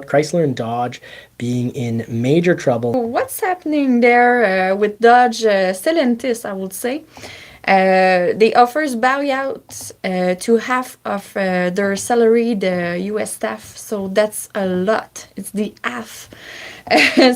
Chrysler and Dodge being in major trouble. What's happening there with Dodge Stellantis, I would say? They offers buyouts to half of their salaried U.S. staff, so that's a lot. It's the half.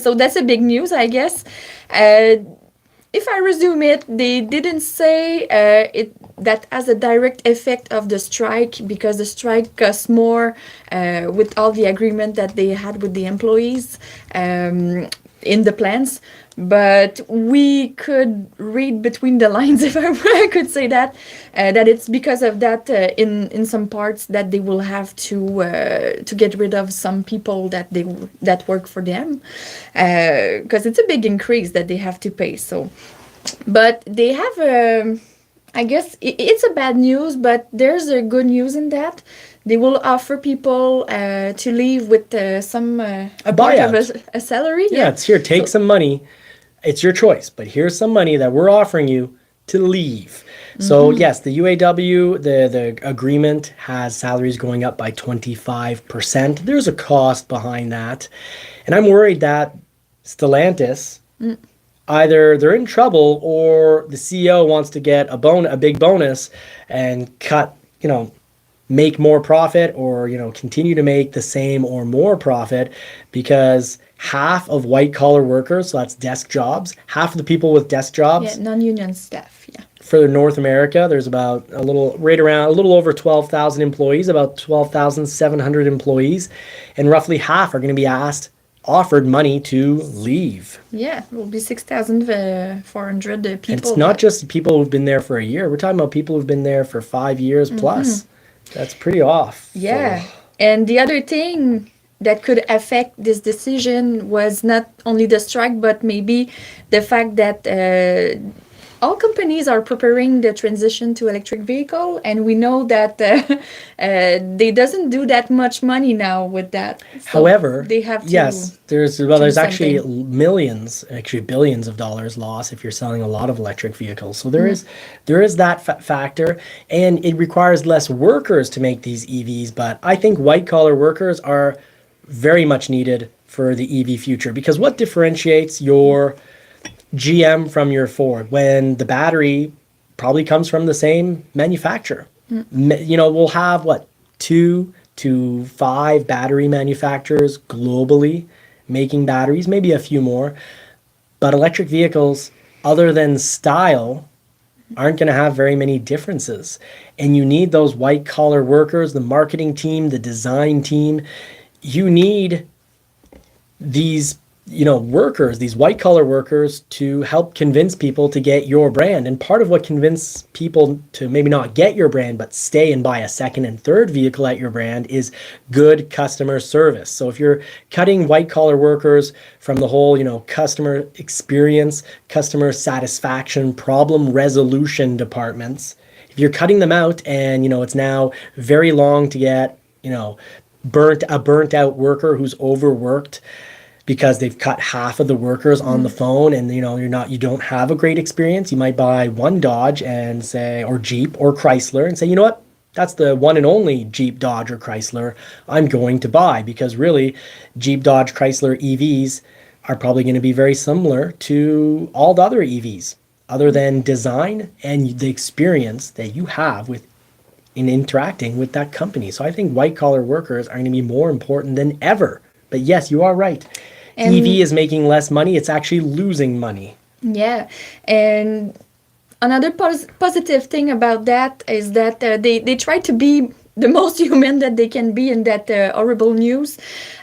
So that's a big news, I guess. If I resume it, they didn't say it that as a direct effect of the strike, because the strike costs more with all the agreement that they had with the employees in the plans. But we could read between the lines, if I could say that, that it's because of that in some parts that they will have to get rid of some people that work for them, because it's a big increase that they have to pay. So, but they have I guess it's a bad news, but there's a good news in that. They will offer people to leave with some a part of a salary. Yeah, it's here. Take some money. It's your choice, but here's some money that we're offering you to leave. So yes, the UAW, the agreement has salaries going up by 25%. There's a cost behind that. And I'm worried that Stellantis, either they're in trouble or the CEO wants to get a big bonus and cut, make more profit, or continue to make the same or more profit, because half of white collar workers, so that's desk jobs, half of the people with desk jobs, non-union staff, for North America, there's about a little over 12,000 employees, about 12,700 employees, and roughly half are going to be offered money to leave. Yeah, it will be 6,400 people. And it's not just people who've been there for a year. We're talking about people who've been there for 5 years plus. That's pretty off. Yeah. So. And the other thing that could affect this decision was not only the strike, but maybe the fact that all companies are preparing the transition to electric vehicle, and we know that they doesn't do that much money now with that. So however, they have to. Yes, there's actually millions, actually billions of dollars lost if you're selling a lot of electric vehicles. So there is that factor, and it requires less workers to make these EVs. But I think white collar workers are very much needed for the EV future, because what differentiates your GM from your Ford, when the battery probably comes from the same manufacturer? We'll have 2 to 5 battery manufacturers globally making batteries, maybe a few more, but electric vehicles, other than style, aren't going to have very many differences. And you need those white collar workers, the marketing team, the design team. You need these workers, these white collar workers, to help convince people to get your brand. And part of what convinces people to maybe not get your brand, but stay and buy a second and third vehicle at your brand, is good customer service. So if you're cutting white collar workers from the whole, customer experience, customer satisfaction, problem resolution departments, if you're cutting them out and, it's now very long to get, burnt out worker who's overworked, because they've cut half of the workers on the phone, and you don't have a great experience. You might buy one Dodge and say, or Jeep or Chrysler, and say, you know what, that's the one and only Jeep, Dodge, or Chrysler I'm going to buy, because really Jeep, Dodge, Chrysler EVs are probably going to be very similar to all the other EVs, other than design and the experience that you have in interacting with that company. So I think white collar workers are going to be more important than ever. But yes, you are right. And EV is making less money. It's actually losing money. Yeah. And another positive thing about that is that they try to be the most human that they can be in that horrible news.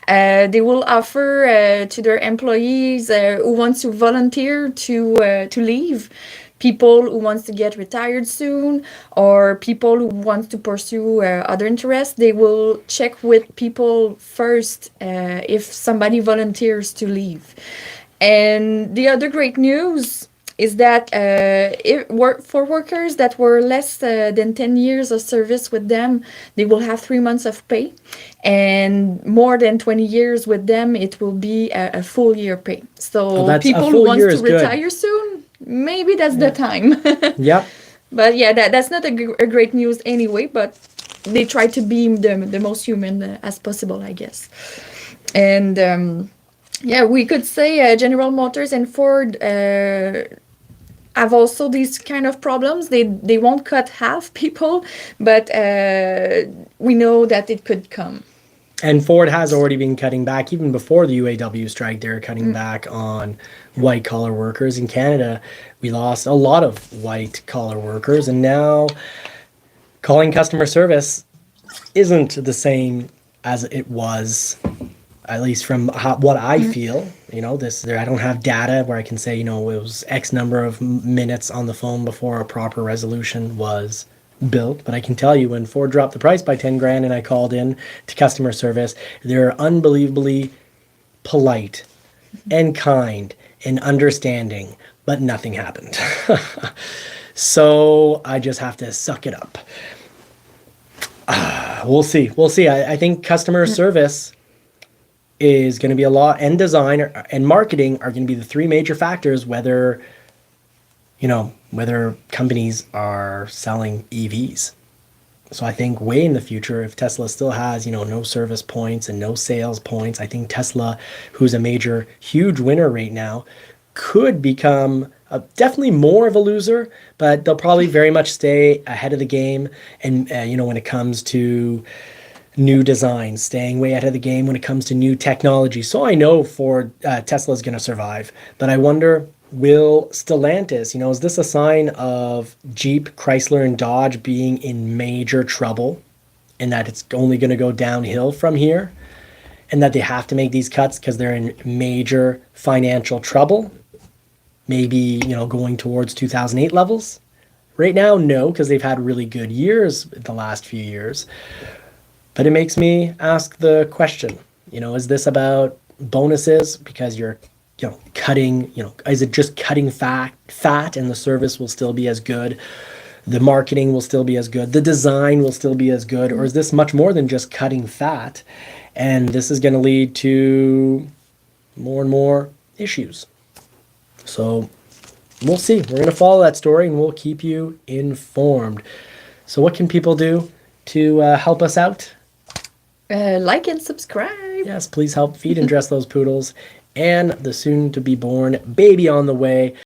They will offer to their employees who want to volunteer to leave, people who wants to get retired soon, or people who want to pursue other interests. They will check with people first if somebody volunteers to leave. And the other great news is that for workers that were less than 10 years of service with them, they will have 3 months of pay. And more than 20 years with them, it will be a full year pay. So people who want to retire soon, maybe that's the time. Yep. But yeah, that's not a great news anyway, but they try to be the most human as possible, I guess. And yeah, we could say General Motors and Ford have also these kind of problems. They won't cut half people, but we know that it could come. And Ford has already been cutting back. Even before the UAW strike, they were cutting back on white-collar workers. In Canada, we lost a lot of white-collar workers, and now calling customer service isn't the same as it was, at least from what I feel. You know, I don't have data where I can say, you know, it was X number of minutes on the phone before a proper resolution was built, but I can tell you when Ford dropped the price by 10 grand and I called in to customer service, they're unbelievably polite and kind and understanding, but nothing happened. So I just have to suck it up. We'll see. I think customer service is going to be a lot, and design and marketing are going to be the three major factors whether companies are selling EVs. So I think way in the future, if Tesla still has, no service points and no sales points, I think Tesla, who's a major, huge winner right now, could become definitely more of a loser, but they'll probably very much stay ahead of the game. And, when it comes to new designs, staying way ahead of the game when it comes to new technology. So I know Tesla is going to survive, but I wonder, will Stellantis, is this a sign of Jeep, Chrysler, and Dodge being in major trouble and that it's only going to go downhill from here and that they have to make these cuts because they're in major financial trouble? Maybe, going towards 2008 levels. Right now, no, because they've had really good years the last few years. But it makes me ask the question, is this about bonuses because you're cutting, is it just cutting fat and the service will still be as good? The marketing will still be as good. The design will still be as good. Or is this much more than just cutting fat? And this is going to lead to more and more issues. So we'll see. We're going to follow that story and we'll keep you informed. So what can people do to help us out? Like and subscribe. Yes, please help feed and dress those poodles and the soon-to-be-born baby on the way.